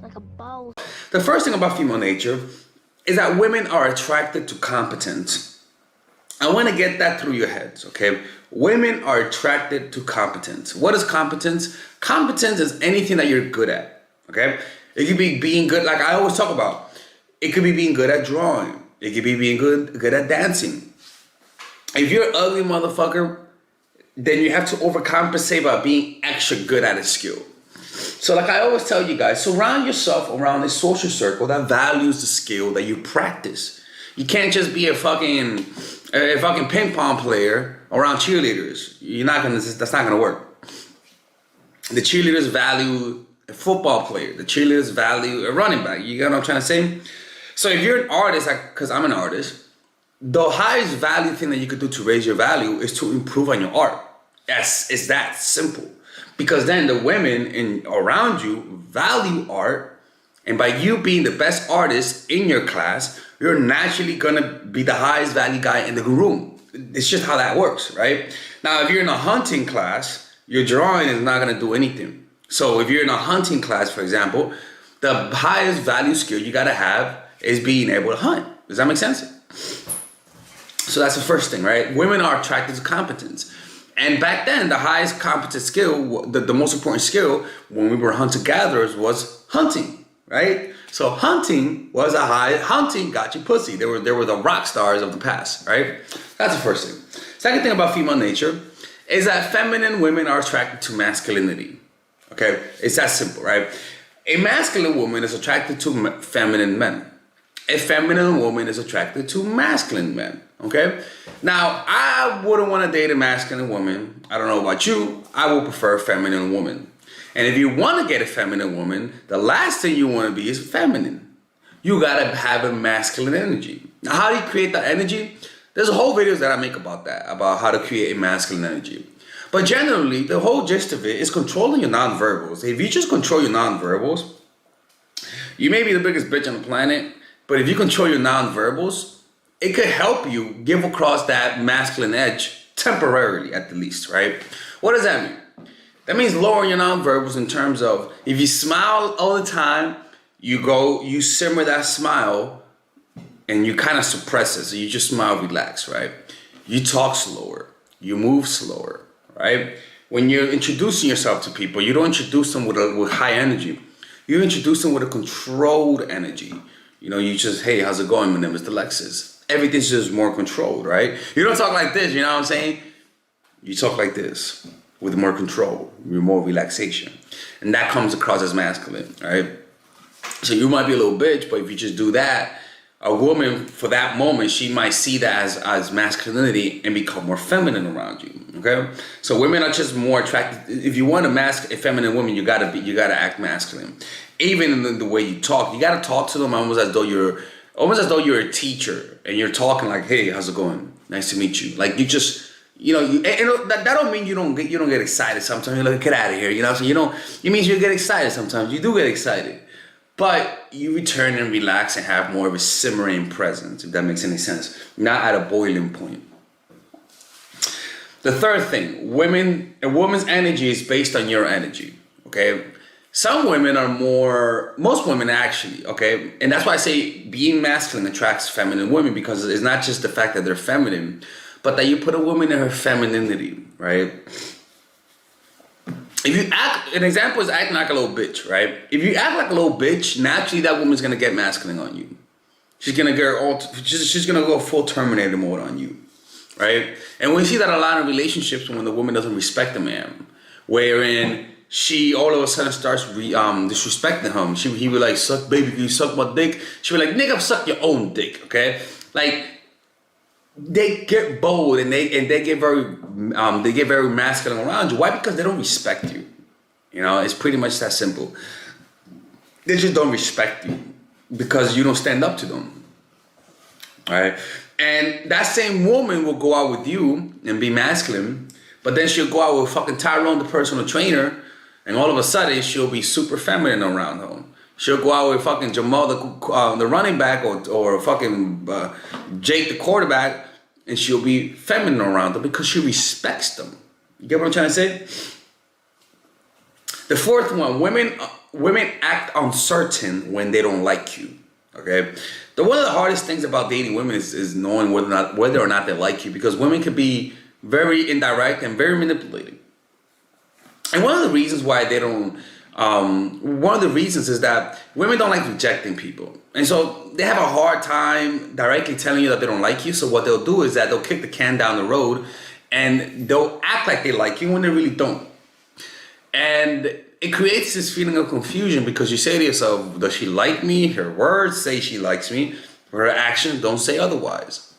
like a boss. The first thing about female nature is that women are attracted to competence. I want to get that through your heads, okay? Women are attracted to competence. What is competence? Competence is anything that you're good at, okay? It could be being good, like I always talk about. It could be being good at drawing. It could be being good at dancing. If you're an ugly motherfucker, then you have to overcompensate by being extra good at a skill. So like I always tell you guys, surround yourself around a social circle that values the skill that you practice. You can't just be a fucking ping pong player around cheerleaders. That's not gonna work. The cheerleaders value a football player. The cheerleaders value a running back. You get what I'm trying to say? So if you're an artist, because I'm an artist, the highest value thing that you could do to raise your value is to improve on your art. Yes, it's that simple. Because then the women around you value art, and by you being the best artist in your class, you're naturally gonna be the highest value guy in the room. It's just how that works, right? Now, if you're in a hunting class, your drawing is not gonna do anything. So if you're in a hunting class, for example, the highest value skill you gotta have is being able to hunt. Does that make sense? So that's the first thing, right? Women are attracted to competence. And back then, the highest competent skill, the most important skill when we were hunter-gatherers was hunting, right? So hunting got you pussy. They were the rock stars of the past, right? That's the first thing. Second thing about female nature is that feminine women are attracted to masculinity, okay? It's that simple, right? A masculine woman is attracted to feminine men. A feminine woman is attracted to masculine men, okay? Now, I wouldn't want to date a masculine woman. I don't know about you. I would prefer a feminine woman. And if you want to get a feminine woman, the last thing you want to be is feminine. You got to have a masculine energy. Now, how do you create that energy? There's a whole videos that I make about that, about how to create a masculine energy. But generally, the whole gist of it is controlling your nonverbals. If you just control your nonverbals, you may be the biggest bitch on the planet, but if you control your nonverbals, it could help you give across that masculine edge temporarily, at the least, right? What does that mean? That means lowering your nonverbals in terms of if you smile all the time, you simmer that smile and you kind of suppress it. So you just smile, relax, right? You talk slower, you move slower, right? When you're introducing yourself to people, you don't introduce them with high energy. You introduce them with a controlled energy. You know, you just, hey, how's it going? My name is Alexis. Everything's just more controlled, right? You don't talk like this, you know what I'm saying? You talk like this with more control, with more relaxation. And that comes across as masculine, right? So you might be a little bitch, but if you just do that, a woman, for that moment, she might see that as masculinity and become more feminine around you, okay? So women are just more attracted. If you want a feminine woman, you gotta act masculine. Even in the way you talk, you gotta talk to them almost as though you're a teacher and you're talking like, hey, how's it going? Nice to meet you. Like you just, that don't mean you don't get excited sometimes. You're like, get out of here, you know. So it means you get excited sometimes. You do get excited, but you return and relax and have more of a simmering presence, if that makes any sense. Not at a boiling point. The third thing, a woman's energy is based on your energy, okay? Some women most women actually, okay? And that's why I say being masculine attracts feminine women, because it's not just the fact that they're feminine, but that you put a woman in her femininity, right? If you an example is acting like a little bitch, right? If you act like a little bitch, naturally that woman's gonna get masculine on you. She's gonna go full Terminator mode on you, right? And we see that a lot of relationships when the woman doesn't respect the man, wherein she all of a sudden starts disrespecting him. He be like, suck, baby, can you suck my dick? She be like, nigga, suck your own dick, okay? Like, they get bold and they get very masculine around you. Why? Because they don't respect you. You know, it's pretty much that simple. They just don't respect you because you don't stand up to them. All right? And that same woman will go out with you and be masculine, but then she'll go out with fucking Tyrone, the personal trainer, and all of a sudden she'll be super feminine around him. She'll go out with fucking Jamal, the running back, or fucking Jake, the quarterback, and she'll be feminine around them because she respects them. You get what I'm trying to say? The fourth one, women women act uncertain when they don't like you. Okay, one of the hardest things about dating women is knowing whether or not they like you, because women can be very indirect and very manipulating. And one of the reasons why they don't, one of the reasons is that women don't like rejecting people. And so they have a hard time directly telling you that they don't like you. So what they'll do is that they'll kick the can down the road and they'll act like they like you when they really don't. And it creates this feeling of confusion, because you say to yourself, does she like me? Her words say she likes me, but her actions don't say otherwise.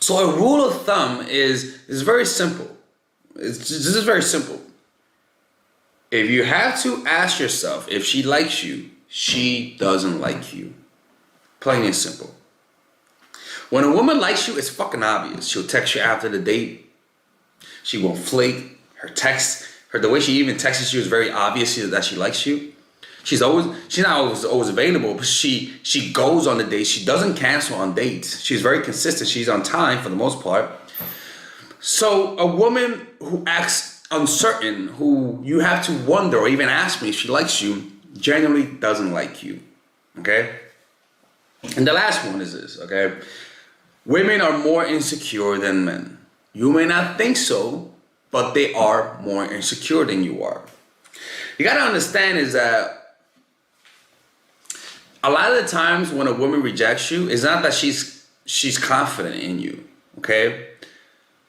So a rule of thumb is very simple. This is very simple. If you have to ask yourself if she likes you, she doesn't like you. Plain and simple. When a woman likes you, it's fucking obvious. She'll text you after the date. She won't flake. The way she even texts you is very obvious that she likes you. She's not always available, but she goes on the dates. She doesn't cancel on dates. She's very consistent. She's on time for the most part. So a woman who acts uncertain, who you have to wonder or even ask me if she likes you, generally doesn't like you. Okay? And the last one is this, okay? Women are more insecure than men. You may not think so, but they are more insecure than you are. You gotta understand is that a lot of the times when a woman rejects you, it's not that she's confident in you, okay?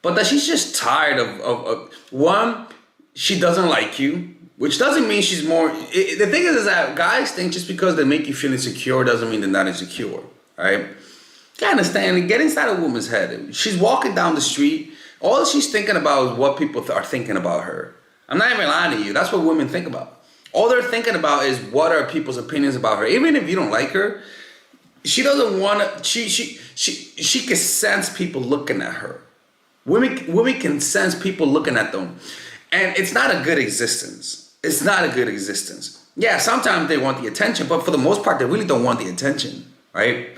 But that she's just tired of one, she doesn't like you, which doesn't mean she's more. The thing is that guys think just because they make you feel insecure doesn't mean they're not insecure, right? You gotta understand, get inside a woman's head. She's walking down the street, all she's thinking about is what people are thinking about her. I'm not even lying to you, that's what women think about. All they're thinking about is what are people's opinions about her. Even if you don't like her, she doesn't want to, she can sense people looking at her. Women can sense people looking at them. And it's not a good existence. It's not a good existence. Yeah, sometimes they want the attention, but for the most part, they really don't want the attention, right?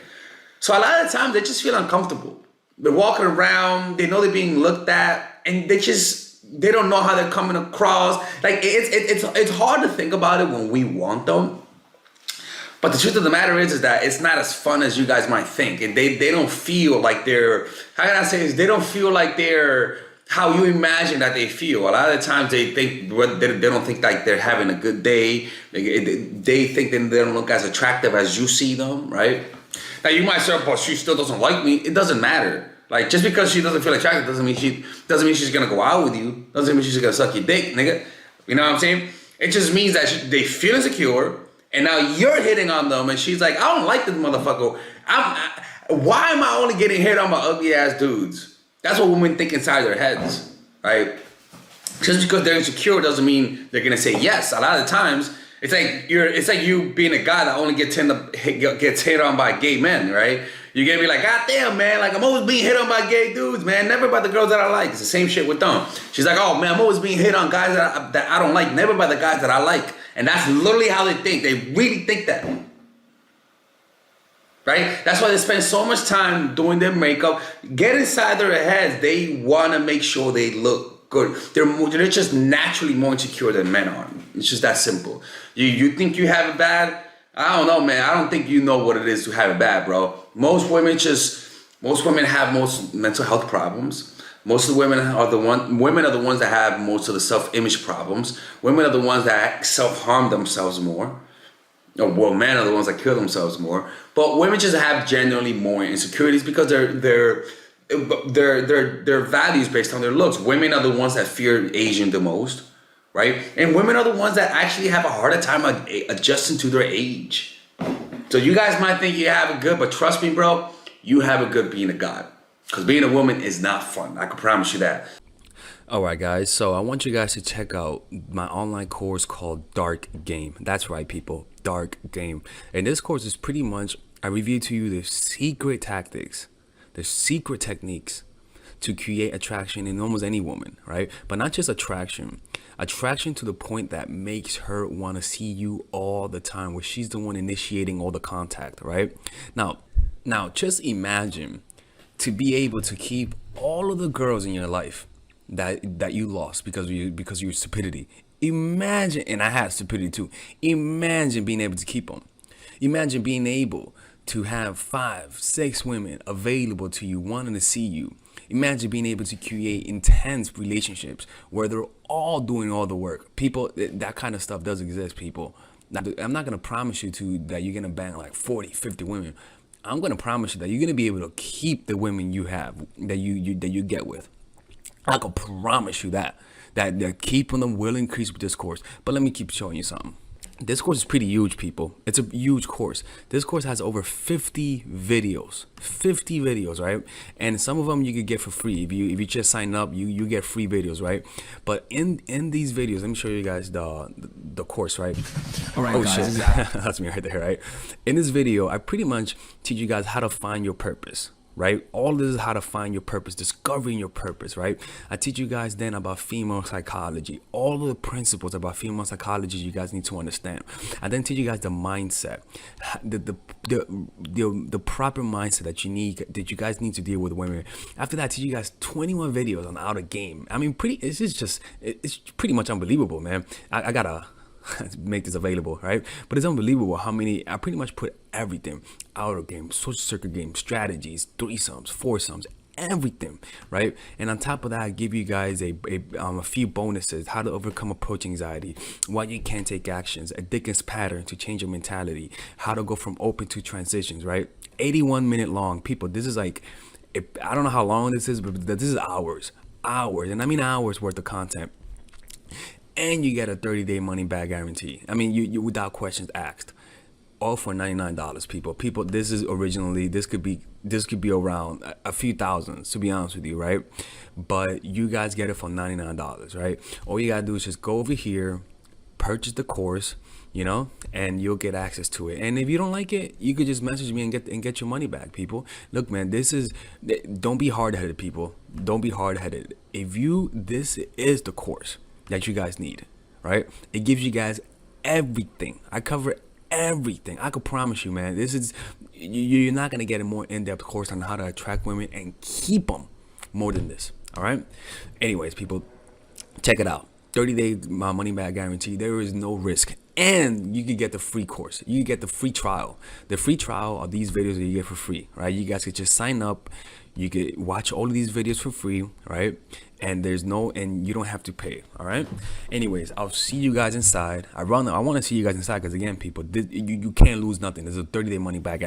So a lot of the times, they just feel uncomfortable. They're walking around, they know they're being looked at, and they don't know how they're coming across. Like, it's hard to think about it when we want them. But the truth of the matter is that it's not as fun as you guys might think. And they don't feel like they're, how can I say this? They don't feel like they're how you imagine that they feel. A lot of the times they don't think like they're having a good day. They think that they don't look as attractive as you see them, right? Now you might say, but she still doesn't like me. It doesn't matter. Like, just because she doesn't feel attractive doesn't mean she's gonna go out with you. Doesn't mean she's gonna suck your dick, nigga. You know what I'm saying? It just means that they feel insecure. And now you're hitting on them, and she's like, I don't like this motherfucker. Why am I only getting hit on by ugly ass dudes? That's what women think inside their heads, right? Just because they're insecure doesn't mean they're gonna say yes. A lot of times, it's like you being a guy that only gets hit on by gay men, right? You're gonna be like, God damn, man, like, I'm always being hit on by gay dudes, man. Never by the girls that I like. It's the same shit with them. She's like, oh man, I'm always being hit on guys that I don't like, never by the guys that I like. And that's literally how they think. They really think that. Right? That's why they spend so much time doing their makeup. Get inside their heads. They want to make sure they look good. They're just naturally more insecure than men are. It's just that simple. You think you have it bad? I don't know, man. I don't think you know what it is to have it bad, bro. Most women have most mental health problems. Most of the women are the ones that have most of the self-image problems. Women are the ones that self-harm themselves more. Well, men are the ones that kill themselves more. But women just have generally more insecurities because their values based on their looks. Women are the ones that fear aging the most, right? And women are the ones that actually have a harder time adjusting to their age. So you guys might think you have it good, but trust me, bro, you have it good being a god. Because being a woman is not fun. I can promise you that. Alright guys, so I want you guys to check out my online course called Dark Game. That's right people, Dark Game. And this course is pretty much, I reveal to you the secret tactics, the secret techniques to create attraction in almost any woman, right? But not just attraction to the point that makes her want to see you all the time, where she's the one initiating all the contact, right? Now just imagine to be able to keep all of the girls in your life that you lost because of your stupidity. Imagine, and I had stupidity too. Imagine being able to keep them. Imagine being able to have 5, 6 women available to you, wanting to see you. Imagine being able to create intense relationships where they're all doing all the work. People, that kind of stuff does exist, people. Now, I'm not gonna promise you that you're gonna bang like 40, 50 women. I'm gonna promise you that you're gonna be able to keep the women you have, that you get with. I can promise you that the keeping them will increase with this course. But let me keep showing you something. This course is pretty huge, people. It's a huge course. This course has over 50 videos. 50 videos, right? And some of them you could get for free. If you just sign up, you get free videos, right? But in these videos, let me show you guys the course, right? All right, Oh guys. shit. That's me right there, right? In this video, I pretty much teach you guys how to find your purpose. Right? All this is how to find your purpose, discovering your purpose, right? I teach you guys then about female psychology, all of the principles about female psychology you guys need to understand. I then teach you guys the mindset, the proper mindset that you guys need to deal with women. After that, I teach you guys 21 videos on how to game. I mean, it's pretty much unbelievable, man. I gotta make this available, right? But it's unbelievable how many I pretty much put everything: outer game, social circuit game, strategies, threesomes, foursomes, everything, right? And on top of that, I give you guys a few bonuses: how to overcome approach anxiety, why you can't take actions, a Dickens pattern to change your mentality, how to go from open to transitions, right? 81-minute long, people. This is like, I don't know how long this is, but this is hours, and I mean hours worth of content. And you get a 30-day money back guarantee. I mean, you without questions asked. All for $99, people. This could be around a few thousands, to be honest with you, right? But you guys get it for $99, right? All you gotta do is just go over here, purchase the course, and you'll get access to it. And if you don't like it, you could just message me and get your money back, people. Look, man, don't be hard-headed, people. Don't be hard-headed. This is the course that you guys need, right? It gives you guys everything. I cover everything. I could promise you, man, you're not gonna get a more in-depth course on how to attract women and keep them more than this. All right. Anyways, people, check it out. 30-day money back guarantee. There is no risk, and you can get the free course. You can get the free trial. The free trial are these videos that you get for free, right? You guys could just sign up. You could watch all of these videos for free, right? And you don't have to pay. All right. Anyways, I'll see you guys inside. I want to see you guys inside because, again, people, you can't lose nothing. There's a 30-day money back.